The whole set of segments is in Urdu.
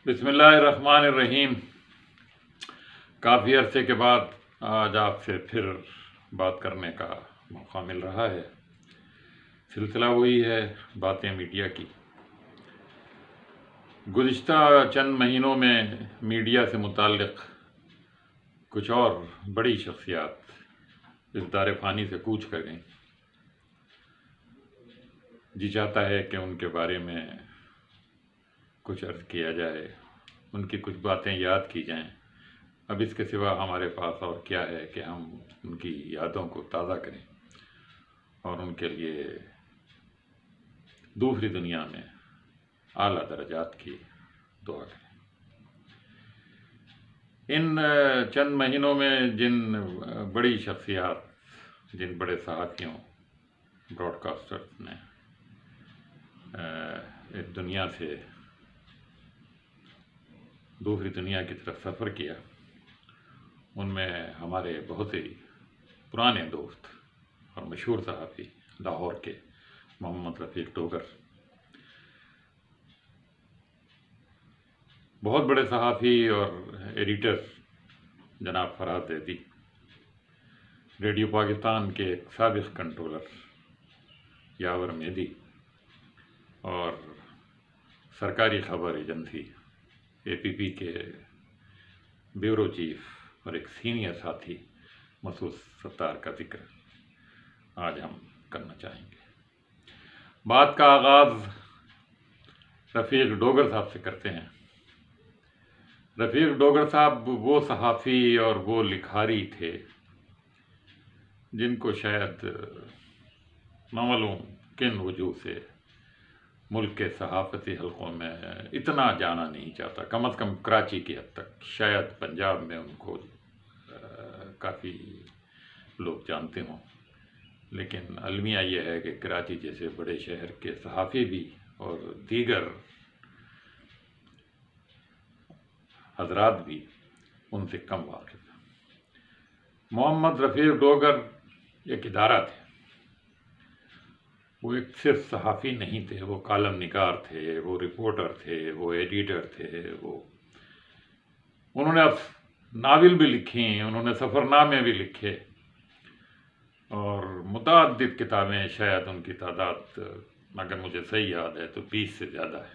بسم اللہ الرحمن الرحیم۔ کافی عرصے کے بعد آج آپ سے پھر بات کرنے کا موقع مل رہا ہے۔ سلسلہ وہی ہے باتیں میڈیا کی۔ گزشتہ چند مہینوں میں میڈیا سے متعلق کچھ اور بڑی شخصیات اس دار فانی سے کوچ کر گئیں۔ جی چاہتا ہے کہ ان کے بارے میں کچھ عرض کیا جائے، ان کی کچھ باتیں یاد کی جائیں۔ اب اس کے سوا ہمارے پاس اور کیا ہے کہ ہم ان کی یادوں کو تازہ کریں اور ان کے لیے دوسری دنیا میں اعلیٰ درجات کی دعا کریں۔ ان چند مہینوں میں جن بڑی شخصیات، جن بڑے صحافیوں، براڈ کاسٹرز نے اس دنیا سے دوسری دنیا کی طرف سفر کیا، ان میں ہمارے بہت ہی پرانے دوست اور مشہور صحافی لاہور کے محمد رفیق ڈوگر، بہت بڑے صحافی اور ایڈیٹر جناب فرحات زیدی، ریڈیو پاکستان کے ایک سابق کنٹرولر یاور مہدی، اور سرکاری خبر ایجنسی APP کے بیورو چیف اور ایک سینئر ساتھی مسعود ستار کا ذکر آج ہم کرنا چاہیں گے۔ بات کا آغاز رفیق ڈوگر صاحب سے کرتے ہیں۔ رفیق ڈوگر صاحب وہ صحافی اور وہ لکھاری تھے جن کو شاید نامعلوم کن وجوہ سے ملک کے صحافتی حلقوں میں اتنا جانا نہیں چاہتا، کم از کم کراچی کی حد تک، شاید پنجاب میں ان کو کافی لوگ جانتے ہوں، لیکن المیہ یہ ہے کہ کراچی جیسے بڑے شہر کے صحافی بھی اور دیگر حضرات بھی ان سے کم واقف ہیں۔ محمد رفیق ڈوگر ایک ادارہ تھے، وہ ایک صرف صحافی نہیں تھے، وہ کالم نگار تھے، وہ رپورٹر تھے، وہ ایڈیٹر تھے، انہوں نے اب ناول بھی لکھی، انہوں نے سفر نامے بھی لکھے اور متعدد کتابیں، شاید ان کی تعداد اگر مجھے صحیح یاد ہے تو 20 سے زیادہ ہے،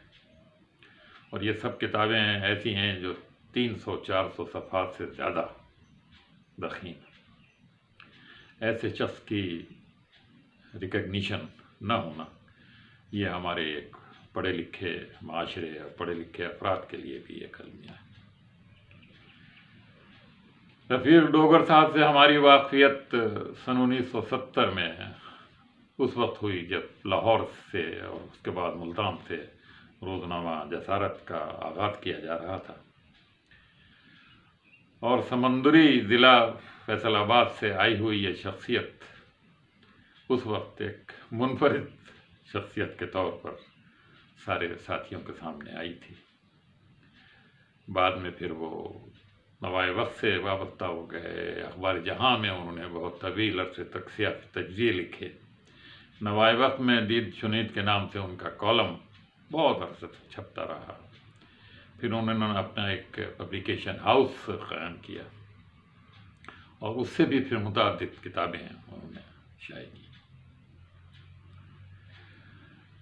اور یہ سب کتابیں ایسی ہیں جو 300-400 صفحات سے زیادہ ضخیم۔ ایسے شخص کی ریکگنیشن نہ ہونا یہ ہمارے ایک پڑھے لکھے معاشرے اور پڑھے لکھے افراد کے لیے بھی ایک المیہ ہے۔ رفیق ڈوگر صاحب سے ہماری واقفیت سن 1970 میں اس وقت ہوئی جب لاہور سے اور اس کے بعد ملتان سے روزنامہ جسارت کا آغاز کیا جا رہا تھا، اور سمندری ضلع فیصل آباد سے آئی ہوئی یہ شخصیت اس وقت ایک منفرد شخصیت کے طور پر سارے ساتھیوں کے سامنے آئی تھی۔ بعد میں پھر وہ نوائے وقت سے وابستہ ہو گئے، اخبار جہاں میں انہوں نے بہت طویل عرصے تک سیاسی تجزیے لکھے۔ نوائے وقت میں دید شنید کے نام سے ان کا کالم بہت عرصے تک چھپتا رہا۔ پھر انہوں نے اپنا ایک پبلیکیشن ہاؤس قائم کیا اور اس سے بھی پھر متعدد کتابیں انہوں نے شائع کی۔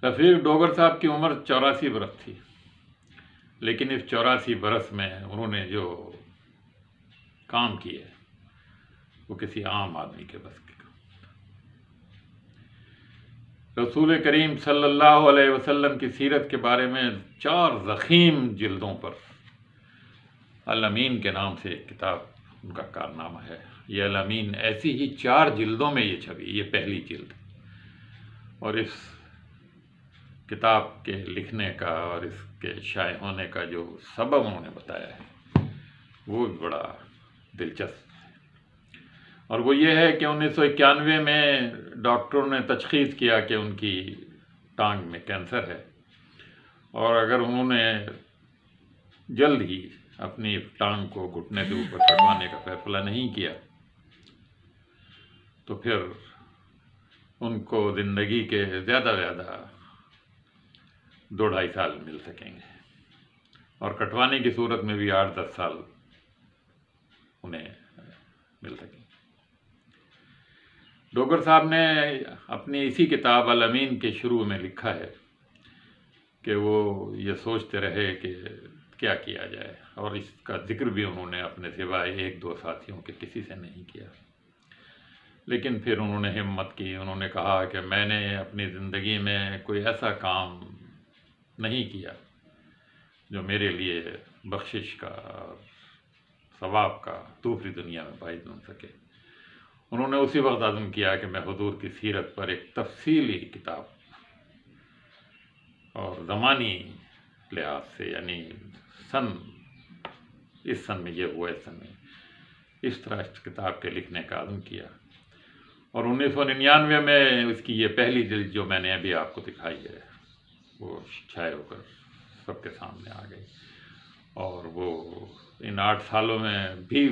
رفیق ڈوگر صاحب کی عمر 84 برس تھی، لیکن اس 84 برس میں انہوں نے جو کام کیے وہ کسی عام آدمی کے بس کے کام۔ رسول کریم صلی اللہ علیہ وسلم کی سیرت کے بارے میں 4 ضخیم جلدوں پر الامین کے نام سے ایک کتاب ان کا کارنامہ ہے۔ یہ الامین ایسی ہی 4 جلدوں میں یہ چھپی، یہ پہلی جلد، اور اس کتاب کے لکھنے کا اور اس کے شائع ہونے کا جو سبب انہوں نے بتایا ہے وہ بھی بڑا دلچسپ ہے، اور وہ یہ ہے کہ 1991 میں ڈاکٹروں نے تشخیص کیا کہ ان کی ٹانگ میں کینسر ہے، اور اگر انہوں نے جلد ہی اپنی ٹانگ کو گھٹنے کے اوپر کٹوانے کا فیصلہ نہیں کیا تو پھر ان کو زندگی کے زیادہ 2-2.5 سال مل سکیں گے، اور کٹوانے کی صورت میں بھی 8-10 سال انہیں مل سکیں۔ ڈوگر صاحب نے اپنی اسی کتاب الامین کے شروع میں لکھا ہے کہ وہ یہ سوچتے رہے کہ کیا کیا جائے، اور اس کا ذکر بھی انہوں نے اپنے سوائے 1-2 ساتھیوں کے کسی سے نہیں کیا، لیکن پھر انہوں نے ہمت کی۔ انہوں نے کہا کہ میں نے اپنی زندگی میں کوئی ایسا کام نہیں کیا جو میرے لیے بخشش کا اور ثواب کا دوسری دنیا میں باعث بن سکے۔ انہوں نے اسی وقت عزم کیا کہ میں حضور کی سیرت پر ایک تفصیلی کتاب اور زمانی لحاظ سے، یعنی اس سن میں یہ ہوا، اس سن میں اس طرح اس کتاب کے لکھنے کا عزم کیا، اور 1999 میں اس کی یہ پہلی جلد جو میں نے ابھی آپ کو دکھائی ہے وہ چھائے ہو کر سب کے سامنے آ گئی، اور وہ ان 8 سالوں میں بھی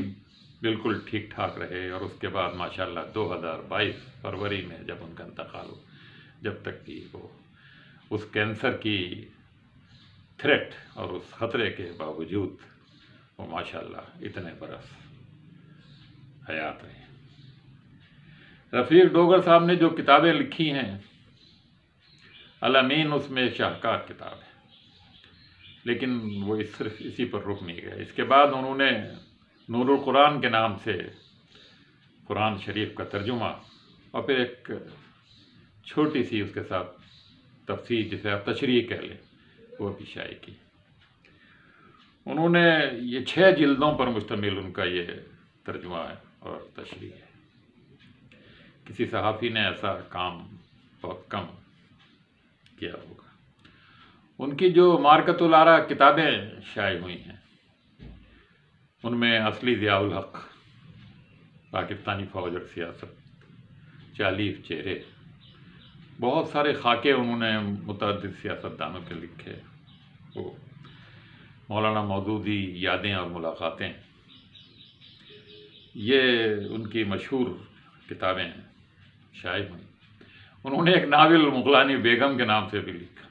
بالکل ٹھیک ٹھاک رہے، اور اس کے بعد ماشاءاللہ 2022 فروری میں جب ان کا انتقال ہو، جب تک کہ وہ اس کینسر کی تھریٹ اور اس خطرے کے باوجود وہ ماشاءاللہ اتنے برس حیات رہے۔ رفیق ڈوگر صاحب نے جو کتابیں لکھی ہیں، الامین اس میں شاہکار کتاب ہے، لیکن وہ صرف اسی پر رک نہیں گئے۔ اس کے بعد انہوں نے نور القرآن کے نام سے قرآن شریف کا ترجمہ، اور پھر ایک چھوٹی سی اس کے ساتھ تفسیر جسے آپ تشریح کہہ لیں، وہ بھی شائع کی۔ انہوں نے یہ 6 جلدوں پر مشتمل ان کا یہ ترجمہ ہے اور تشریح ہے۔ کسی صحافی نے ایسا کام بہت کم کیا ہوگا۔ ان کی جو معرکۃ الآراء کتابیں شائع ہوئی ہیں، ان میں اصلی ضیاء الحق، پاکستانی فوج اور سیاست، 40 چہرے، بہت سارے خاکے انہوں نے متعدد سیاستدانوں کے لکھے، وہ مولانا مودودی، یادیں اور ملاقاتیں، یہ ان کی مشہور کتابیں شائع ہوئیں۔ انہوں نے ایک ناول مغلانی بیگم کے نام سے بھی لکھا،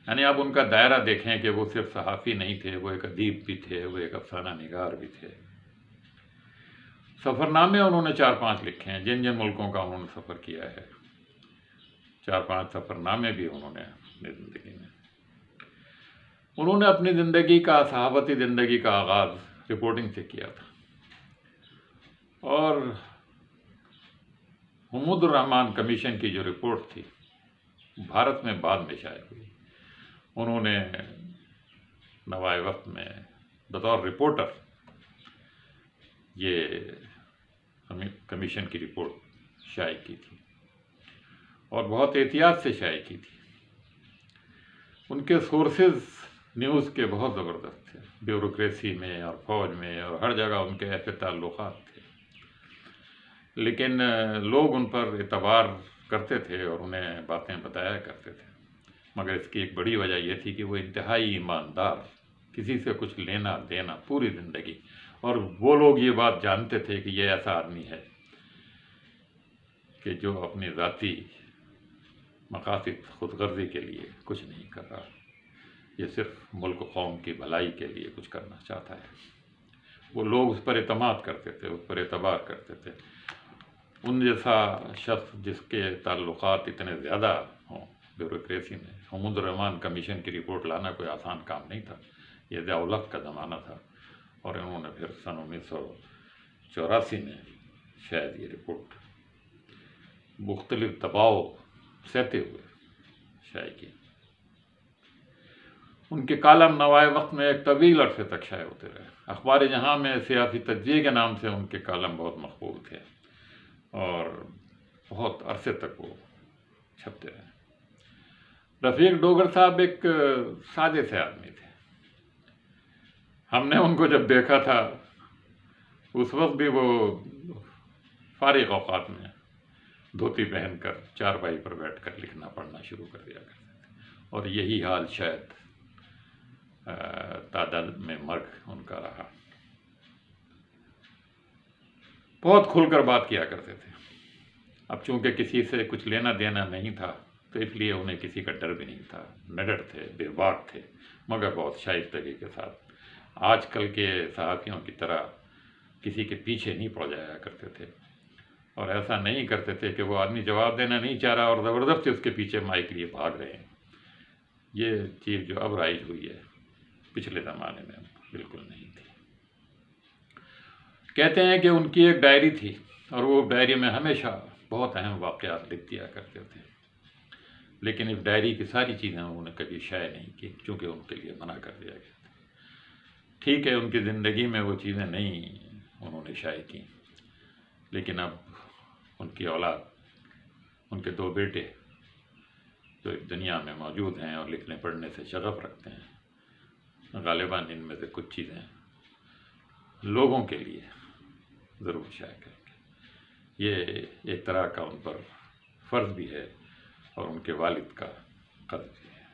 یعنی آپ ان کا دائرہ دیکھیں کہ وہ صرف صحافی نہیں تھے، وہ ایک ادیب بھی تھے، وہ ایک افسانہ نگار بھی تھے۔ سفر نامے انہوں نے 4-5 لکھے ہیں، جن ملکوں کا انہوں نے سفر کیا ہے، 4-5 سفر نامے بھی انہوں نے اپنی زندگی میں۔ انہوں نے اپنی زندگی کا، صحافتی زندگی کا آغاز رپورٹنگ سے کیا تھا، اور حمود الرحمن کمیشن کی جو رپورٹ تھی بھارت میں بعد میں شائع ہوئی۔ انہوں نے نوائے وقت میں بطور رپورٹر یہ کمیشن کی رپورٹ شائع کی تھی، اور بہت احتیاط سے شائع کی تھی۔ ان کے سورسز نیوز کے بہت زبردست تھے، بیوروکریسی میں اور فوج میں اور ہر جگہ ان کے ایسے تعلقات تھے، لیکن لوگ ان پر اعتبار کرتے تھے اور انہیں باتیں بتایا کرتے تھے، مگر اس کی ایک بڑی وجہ یہ تھی کہ وہ انتہائی ایماندار، کسی سے کچھ لینا دینا پوری زندگی، اور وہ لوگ یہ بات جانتے تھے کہ یہ ایسا آدمی ہے کہ جو اپنی ذاتی مقاصد خود غرضی کے لیے کچھ نہیں کر رہا، یہ صرف ملک و قوم کی بھلائی کے لیے کچھ کرنا چاہتا ہے۔ وہ لوگ اس پر اعتماد کرتے تھے، اس پر اعتبار کرتے تھے۔ ان جیسا شخص جس کے تعلقات اتنے زیادہ ہوں بیوروکریسی میں، حمود الرحمن کمیشن کی رپورٹ لانا کوئی آسان کام نہیں تھا۔ یہ ضیاء الحق کا زمانہ تھا، اور انہوں نے پھر سن 1984 میں شاید یہ رپورٹ مختلف دباؤ سہتے ہوئے شائع کی۔ ان کے کالم نوائے وقت میں ایک طویل عرصے تک شائع ہوتے رہے۔ اخبار جہاں میں سیاسی تجزیے کے نام سے ان کے کالم بہت مقبول تھے، اور بہت عرصے تک وہ چھپتے رہے۔ رفیق ڈوگر صاحب ایک سادے سے آدمی تھے۔ ہم نے ان کو جب دیکھا تھا اس وقت بھی وہ فارغ اوقات میں دھوتی پہن کر چارپائی پر بیٹھ کر لکھنا پڑھنا شروع کر دیا کرتے تھے، اور یہی حال شاید تعداد میں مرگ ان کا رہا۔ بہت کھل کر بات کیا کرتے تھے۔ اب چونکہ کسی سے کچھ لینا دینا نہیں تھا، تو اس لیے انہیں کسی کا ڈر بھی نہیں تھا، نڈر تھے، بے باک تھے، مگر بہت شائستگی کے ساتھ، آج کل کے صحافیوں کی طرح کسی کے پیچھے نہیں پڑ جایا کرتے تھے، اور ایسا نہیں کرتے تھے کہ وہ آدمی جواب دینا نہیں چاہ رہا اور زبردستی اس کے پیچھے مائک لیے بھاگ رہے ہیں۔ یہ چیز جو اب رائج ہوئی ہے پچھلے زمانے میں بالکل نہیں تھی۔ کہتے ہیں کہ ان کی ایک ڈائری تھی اور وہ ڈائری میں ہمیشہ بہت اہم واقعات لکھ دیا کرتے تھے، لیکن اس ڈائری کی ساری چیزیں انہوں نے کبھی شائع نہیں کی، چونکہ ان کے لیے منع کر دیا گیا تھا۔ ٹھیک ہے، ان کی زندگی میں وہ چیزیں نہیں انہوں نے شائع کی، لیکن اب ان کی اولاد، ان کے 2 بیٹے جو اس دنیا میں موجود ہیں اور لکھنے پڑھنے سے شغف رکھتے ہیں، غالباً ان میں سے کچھ چیزیں لوگوں کے لیے ضرور شائع کریں گے۔ یہ ایک طرح کا ان پر فرض بھی ہے اور ان کے والد کا قرض بھی ہے۔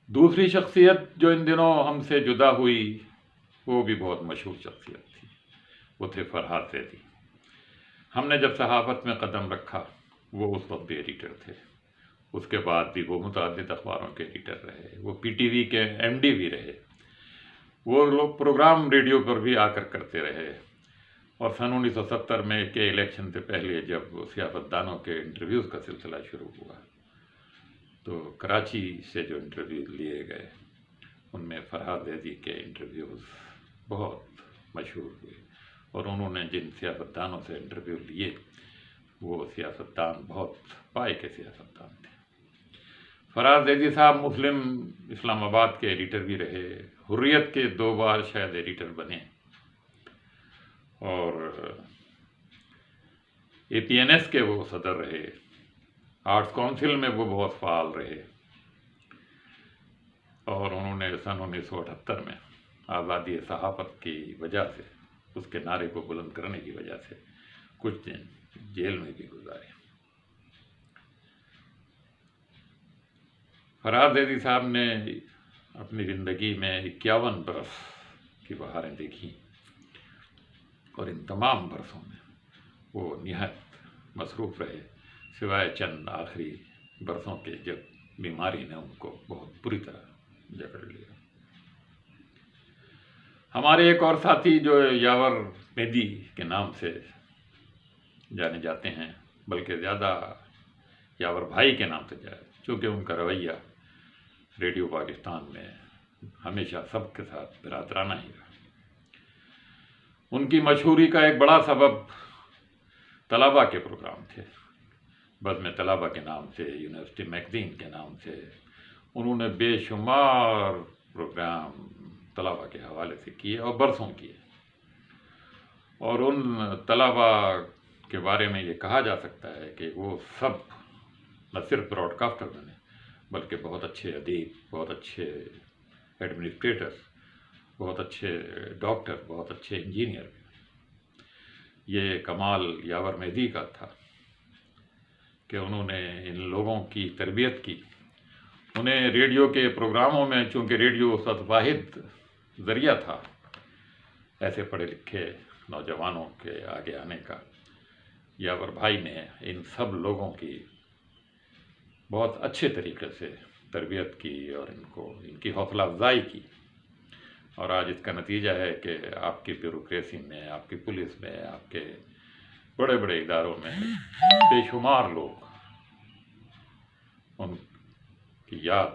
دوسری شخصیت جو ان دنوں ہم سے جدا ہوئی وہ بھی بہت مشہور شخصیت تھی، وہ تھے فرحات زیدی۔ ہم نے جب صحافت میں قدم رکھا وہ اس وقت بھی ایڈیٹر تھے، اس کے بعد بھی وہ متعدد اخباروں کے ایڈیٹر رہے، وہ پی ٹی وی کے ایم ڈی بھی رہے، وہ لوگ پروگرام ریڈیو پر بھی آ کر کرتے رہے، اور سن 1970 میں کے الیکشن سے پہلے جب سیاست دانوں کے انٹرویوز کا سلسلہ شروع ہوا تو کراچی سے جو انٹرویوز لیے گئے ان میں فرحات زیدی کے انٹرویوز بہت مشہور ہوئے، اور انہوں نے جن سیاستدانوں سے انٹرویو لیے وہ سیاستدان بہت پائے کے سیاستدان تھے۔ فرحات زیدی صاحب مسلم اسلام آباد کے ایڈیٹر بھی رہے، حریت کے 2 بار شاید ایڈیٹر بنے، اور اے پی این ایس کے وہ صدر رہے، آرٹس کونسل میں وہ بہت فعال رہے، اور انہوں نے سن 1978 میں آزادی صحافت کی وجہ سے، اس کے نعرے کو بلند کرنے کی وجہ سے کچھ دن جیل میں بھی گزارے۔ فرحات زیدی صاحب نے اپنی زندگی میں 51 برس کی بہاریں دیکھی، اور ان تمام برسوں میں وہ نہایت مصروف رہے، سوائے چند آخری برسوں کے جب بیماری نے ان کو بہت بری طرح جکڑ لیا۔ ہمارے ایک اور ساتھی جو یاور مہدی کے نام سے جانے جاتے ہیں، بلکہ زیادہ یاور بھائی کے نام سے جائے، چونکہ ان کا رویہ ریڈیو پاکستان میں ہمیشہ سب کے ساتھ برادرانہ ہی رہا۔ ان کی مشہوری کا ایک بڑا سبب طلباء کے پروگرام تھے، بزم طلباء کے نام سے، یونیورسٹی میگزین کے نام سے انہوں نے بے شمار پروگرام طلباء کے حوالے سے کیے اور برسوں کیے، اور ان طلباء کے بارے میں یہ کہا جا سکتا ہے کہ وہ سب نہ صرف براڈ کاسٹر بنے بلکہ بہت اچھے ادیب، بہت اچھے ایڈمنسٹریٹر، بہت اچھے ڈاکٹر، بہت اچھے انجینئر۔ یہ کمال یاور مہدی کا تھا کہ انہوں نے ان لوگوں کی تربیت کی، انہیں ریڈیو کے پروگراموں میں، چونکہ ریڈیو اس وقت واحد ذریعہ تھا ایسے پڑھے لکھے نوجوانوں کے آگے آنے کا، یاور بھائی نے ان سب لوگوں کی بہت اچھے طریقے سے تربیت کی اور ان کی حوصلہ افزائی کی، اور آج اس کا نتیجہ ہے کہ آپ کی بیوروکریسی میں، آپ کی پولیس میں، آپ کے بڑے بڑے اداروں میں بے شمار لوگ ان کی یاد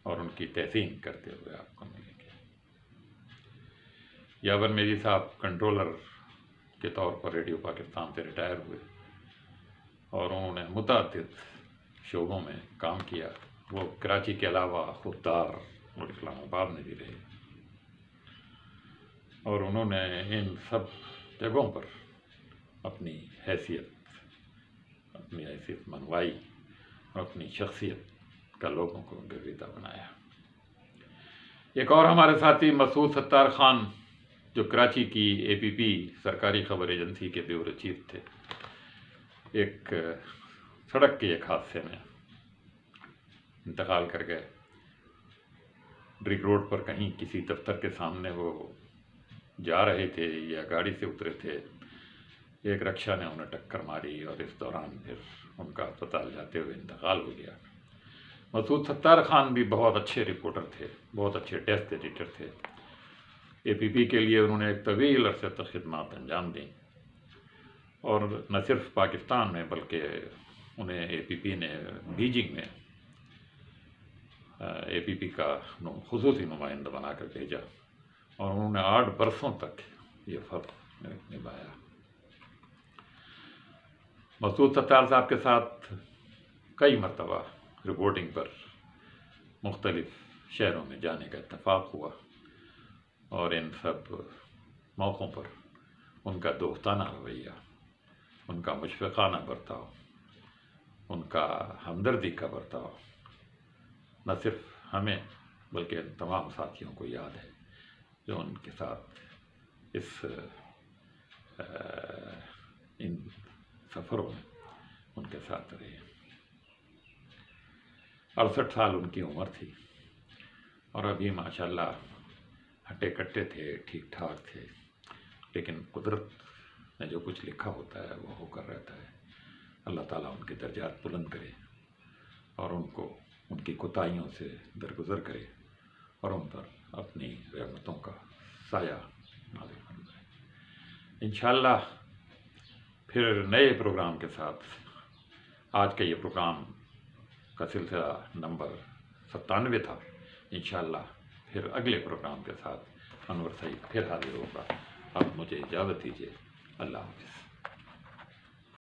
اور ان کی تحسین کرتے ہوئے آپ کو ملیں گے۔ یاور مہدی صاحب کنٹرولر کے طور پر ریڈیو پاکستان سے ریٹائر ہوئے، اور انہوں نے متعدد شعبوں میں کام کیا۔ وہ کراچی کے علاوہ خوددار اور اسلام آباد میں بھی رہے، اور انہوں نے ان سب جگہوں پر اپنی حیثیت منوائی اور اپنی شخصیت کا لوگوں کو گرویدہ بنایا۔ ایک اور ہمارے ساتھی مسعود ستار خان جو کراچی کی اے پی پی سرکاری خبر ایجنسی کے بیورو چیف تھے، ایک سڑک کے ایک حادثے میں انتقال کر گئے۔ ڈرگ روڈ پر کہیں کسی دفتر کے سامنے وہ جا رہے تھے یا گاڑی سے اترے تھے، ایک رکشا نے انہیں ٹکر ماری اور اس دوران پھر ان کا اسپتال جاتے ہوئے انتقال ہو گیا۔ مسعود ستار خان بھی بہت اچھے رپورٹر تھے، بہت اچھے ڈیسک ایڈیٹر تھے۔ اے پی پی کے لیے انہوں نے ایک طویل عرصے تک خدمات انجام دیں، اور نہ صرف پاکستان میں بلکہ انہیں اے پی پی نے بیجنگ میں اے پی پی کا خصوصی نمائندہ بنا کر بھیجا، اور انہوں نے 8 برسوں تک یہ فرض نبھایا۔ مسعود ستار صاحب کے ساتھ کئی مرتبہ رپورٹنگ پر مختلف شہروں میں جانے کا اتفاق ہوا، اور ان سب موقعوں پر ان کا دوستانہ رویہ، ان کا مشفقانہ برتاؤ، ان کا ہمدردی کا برتاؤ نہ صرف ہمیں بلکہ تمام ساتھیوں کو یاد ہے جو ان کے ساتھ ان سفروں میں ان کے ساتھ رہے۔ 68 سال ان کی عمر تھی، اور ابھی ماشاءاللہ ہٹے کٹے تھے، ٹھیک ٹھاک تھے، لیکن قدرت نے جو کچھ لکھا ہوتا ہے وہ ہو کر رہتا ہے۔ اللہ تعالیٰ ان کے درجات بلند کرے، اور ان کو ان کی کوتاہیوں سے درگزر کرے، اور ان پر اپنی رحمتوں کا سایہ نازل فرمائے۔ انشاءاللہ پھر نئے پروگرام کے ساتھ، آج کا یہ پروگرام کا سلسلہ نمبر 97 تھا، انشاءاللہ پھر اگلے پروگرام کے ساتھ انور سعید پھر حاضر ہوگا۔ اب مجھے اجازت دیجیے، اللہ حافظ۔